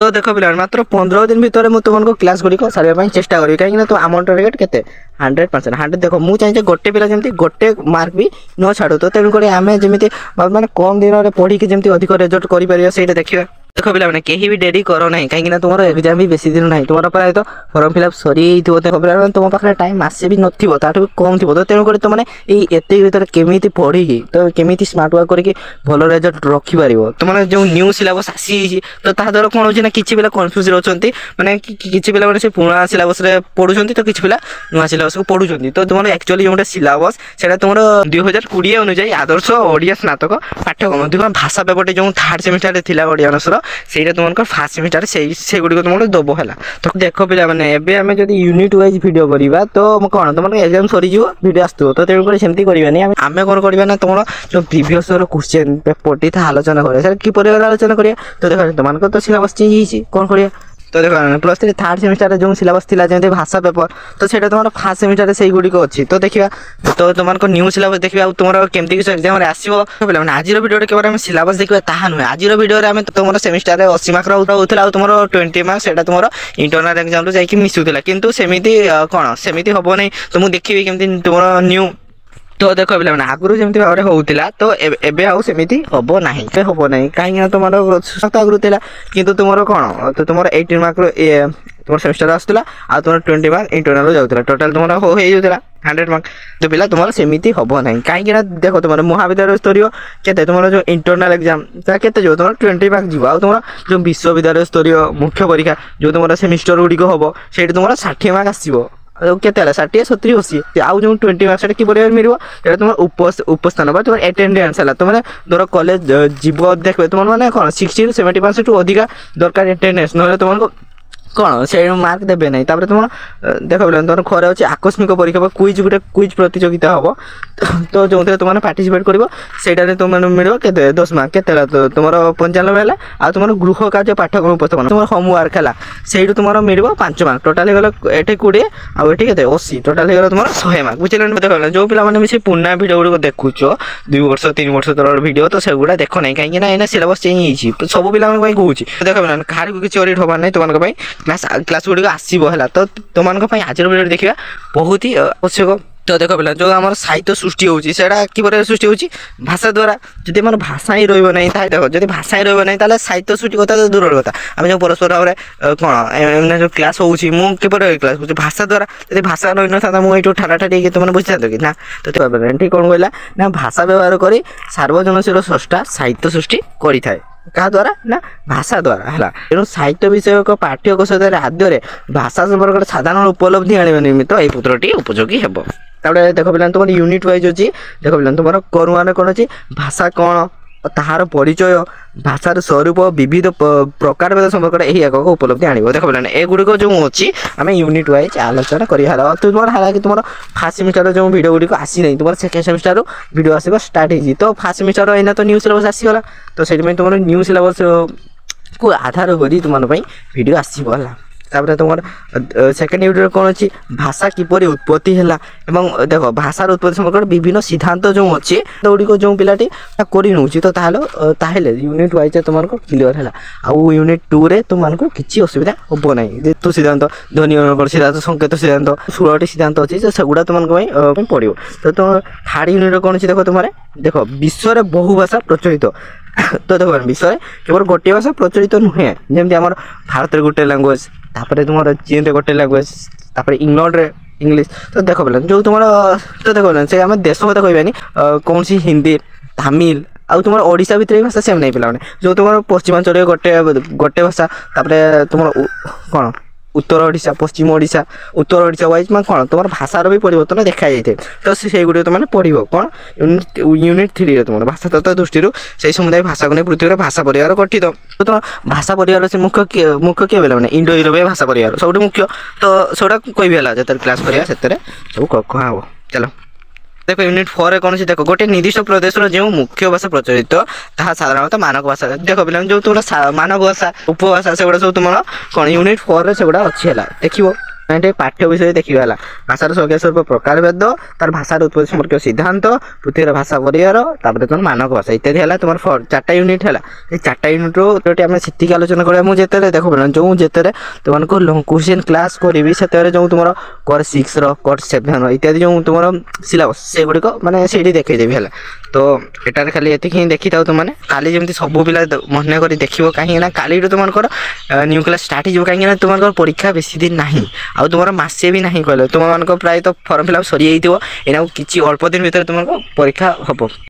तो देख पिला मात्र 15 दिन भितर मुझे तुमको क्लास गुड़िक सारे चेष्टा करी कहीं तो आम टार्गेट के 100% 100 देख मुझे चाहिए गोटे पिला जमी गोटे मार्क भी न छाड़ू तो तेणुक आम जमी मानते कम दिन में पढ़ी जमी अधिक रिजल्ट कर देखिए देख पिला मैंने कहीं भी डेरी करो ना कहीं तुम एग्जाम भी बेसी दिन ना तुम प्राय तो फॉर्म फिलअप सरी पिला तुम पाखे टाइम आसे भी नथिबो ताठू कम थी तो तेणुक तुमने एत भर केमी पढ़ी तो केमी स्मार्ट वर्क करके भल रिजल्ट रखिपार तुमने जो न्यू सिलेबस आसी तो द्वारा कौन हो कि पिला कन्फ्यूज रोचंती माने किछि पिला माने से पुराना सिलेबस रे पढुचंती तो किछि पिला नुआ सिलेबस को पढुचंती तो तुमने एक्चुअली जोटा सिलेबस सेटा तुमर 2020 अनुसार आदर्श ओडिया स्नातक पाठ्यक्रम देखो भाषा पेपर जो थर्ड सेमिस्टर रे थिला ओडिया अनसर सेटा तुमकर फर्स्ट सेमिस्टर से गुडी को तुमको दबो हला तो देखो पिला माने एबे हमें जदी यूनिट वाइज वीडियो करिबा तो कोन तुमर एग्जाम सरी जिवो वीडियो आस्तु तो तेन कर सेमती करबानी हमें कोन करबा ना तुमर जो प्रीवियस रो क्वेश्चन पेपर टी था आलोचना करे सर की परिवार आलोचना करिया तो देखो तुमको तो सिलेबस चेंज हिची कोन करिया तो देखो प्लस 3 थर्ड सेमिस्टर जो सिलेबस थिला जंते भाषा पेपर तो सेटा तुमर फर्स्ट सेमिस्टर से गुडी को अछि तो देखिबा तो तुमको न्यू सिलेबस देखिबा तुमर केमती किस एग्जाम रे आसीबो बोले माने आज रो वीडियो रे केवल हम सिलेबस देखिबा ताहा न आज रो वीडियो रे हम तुमर सेमिस्टर रे 80 मार्क रो होतला और तुमर 20 मार्क सेटा तुमर इंटरनल एग्जाम रो जाई कि मिसुतला किंतु सेमिति कोन सेमिति होबो नै तो मु देखिबी केमती तुमर न्यू तो देख पे आगुरी जमी भाव में होता तो एबे आउ सेमिति हम ना हम ना कहीं तुम आगुरी थी कि तुम कौन तो तुम 18 मार्क तुम सेमिस्टर आसला आ तुम 20 मार्क इंटरनल जाऊला टोटाल तुम हो जाता 100 मार्क तो पिला तुम सेमिति हम ना कहीं देख तुम महाविद्यालय स्तरीय के तुम जो इंटरनल एग्जाम के तुम 20 मार्क जीव आ तुम जो विश्वविद्यालय स्तरीय मुख्य परीक्षा जो तुम सेमिस्टर गुड़िक हम से तुम 60 मार्क आसो केते 60 70 80 आउ जो 20 मार्क्स कि मिल तुम उपस्थान तुम एटेंडेंस है तुम धर कॉलेज जीव देखो तुम मैंने कौन 60 to 70% अधिका दरकार एटेंडेंस ना तुमको कौन से मार्क देवे ना तुम देख तुम खरे अच्छे आकस्मिक परीक्षा क्विज गोटे क्विज प्रतियोगिता हम तो जो तुमने पार्टिसिपेट कर तुम मिल के 10 मार्क के तुम 95 है आ तुम गृह कार्य पाठ्यक्रम उपस्थापन तुम होमवर्क है से तुम मिल 5 मार्क टोटाल हो 20 आउ ये 80 टोटाल हो तुम 100 मार्क बुझे देख जो पिला से पुना भिड गुड़ देखुच 2 वर्ष 3 वर्ष तरह भिड तो सेगुड़ा देख ना कहीं सिलेबस चेंज हो सब पिला कहूँ देख कह किसी ऑडिट हबार ना तुम क्लास गुड़िक आसो है तो तुम आज वीडियो देखा बहुत ही आवश्यक तो देख पे जो आम साहित्य सृष्टि होती सृष्टि होती भाषा द्वारा जब आम भाषा ही रही देख जब भाषा ही रही साहित्य सृष्टि कथा तो दूर कथा आम जो परस्पर भाव में कौन जो क्लास होपर क्लास हो भाषा द्वारा जब भाषा रही न था मुझे ठाटा ठाटी तुमने बुझी था कि ना तो ठीक कौन कहला ना भाषा व्यवहार कर सार्वजनशील स्रष्टा साहित्य सृष्टि करें क्या द्वारा ना भाषा द्वारा है तेणु साहित्य विषयक पाठ्यकोश आद्य भाषा संपर्क साधारण उपलब्धि आने निमित्त यह पुत्रटी उपयोगी हे देख पे तुम यूनिट वाइज अच्छी देख पे तुम करुआने कौन अच्छी भाषा कौन ताहार परिचय भाषार स्वरूप विविध प्रकार भेद संपर्क यही एक उपलब्धि आने देख पे एगुड़िक जो अच्छी आम यूनिट वाइज आलोचना कर तुम है कि तुम फास्ट सेमिस्टर जो वीडियो गुड़िक आसी ना तुम सेकेंड सेमिस्टर वीडियो आसवा स्टार्ट हो तो फास्ट सेमिस्टर एना तो न्यू सिलेबस आसीगला तो से तुम न्यू सिलेबस को आधार कर तुम वीडियो आसला तापर तुम सेकेंड यूनिट कौन अच्छी भाषा किपरि उत्पत्ति है देख भाषार उत्पत्ति संपर्क विभिन्न सिद्धांत जो अच्छे गुड़िक जो पिलाटी कर तो यूनिट वाइज तुमको क्लीयर है आउ यूनिट 2 रे तुमको किसी असुविधा हम ना जेतु सिद्धांत ध्वनि सिद्धांत संकेत सिद्धांत 16टी सिद्धांत अच्छी से सेगुड़ा तुमको पड़ो तो तुम थर्ड यूनिट कौन अच्छी देख तुम देख विश्व में बहु भाषा प्रचलित तो देख विषय केवल गोटे भाषा प्रचलित नुहे जमी आम भारत में गोटे लैंग्वेज तापर तुम चीन रे गोटे लैंग्वेज तापर इंग्लैंड रे इंग्लिश तो देख पे जो तुम तो देख से आम देश कथा कहबानी कौन सी हिंदी तमिल आउ तुम ओडिशा भितर भाषा सेम नहीं पिला जो तुम पश्चिमांचल गोटे गोटे भाषा तापर तुम कौन उत्तर ओडिशा पश्चिम ओडिशा उत्तर ओडिशा वाइज मैं कौन तुम भाषार भी परिवर्तन देखा जाए तो से गुड़ तुमने पढ़ कौन यूनिट 3 रे तुम भाषा तत्व दृष्टि से समुदाय भाषा को नहीं पृथ्वी भाषा परिवार गठित तो तुम भाषा परिवार से मुख्य किए बोले मैंने इंडो यूरोपीय भाषा परिवार सब मुख्य तो सबटा कह जो क्लास करा से सब कह चलो देख यूनिट 4 रे कौन देख गोटे निर्दिष्ट प्रदेश जो मुख्य भाषा प्रचलित ताहा साधारणतः मानक भाषा देख पे जो तुम मानक भाषा उपभाषा से सब तुम कौन यूनिट 4 रे से अच्छी है देखो ଏଠି ପାଠ୍ୟ ବିଷୟ ଦେଖିବା ହେଲା ଭାଷାର ସଂଜ୍ଞା ସ୍ୱରୂପ ପ୍ରକାର ଭେଦ ତାର ଭାଷାର ଉତ୍ପତ୍ତି ସମ୍ପର୍କୀୟ ସିଦ୍ଧାନ୍ତ ପୃଥିବୀର ଭାଷା ପରିବାର ତାପରେ তোমার ମାନକ ଭାଷା ଇତ୍ୟାଦି ହେଲା তোমার 4টা ୟୁନିଟ୍ ହେଲା এই 4ଟା ୟୁନିଟ୍ରୁ ଯୋଉଠି ଆମେ ସେତିକି ଆଲୋଚନା କରିବା ମୁଁ ଯେତେବେଳେ ଦେଖ ଯୋଉ ଯେତେବେଳେ ତୁମକୁ ଲଙ୍ଗ କ୍ୱେଶ୍ଚିନ୍ କ୍ଲାସ୍ କରିବି ସେତେବେଳେ ଯୋଉ ତୁମର କୋର୍ 6 ର କୋର୍ 7 ର ଇତ୍ୟାଦି ଯୋଉ ତୁମର ସିଲାବସ୍ ସେଗୁଡ଼ିକ ମାନେ ସେଇଠି ଦେଖେଇଦେବି ହେଲା ତ ଏଟାରେ ଖାଲି ଏତିକି ହିଁ ଦେଖିଥାଉ ତୁମାନେ କାଲି ଯେମିତି ସବୁ ପିଲା ମନେ କରି ଦେଖିବ କାହିଁକି ନା କାଲିଠୁ ତୁମଙ୍କର ନ୍ୟୁ କ୍ଲାସ୍ ଷ୍ଟାର୍ଟ ହେଇଯିବ କାହିଁକି ନା ତୁମଙ୍କର ପରୀକ୍ଷା ବେଶୀ ଦିନ ନାହିଁ ଆଉ ତୁମର ମାସେ ବି ନାହିଁ କହିଲେ ତୁମମାନଙ୍କ ପ୍ରାୟତଃ ଫର୍ମ ଫିଲ୍ଅପ୍ ସରିଯାଇଥିବ ଏଇନା କିଛି ଅଳ୍ପ ଦିନ ଭିତରେ ତୁମର ପରୀକ୍ଷା ହେବ।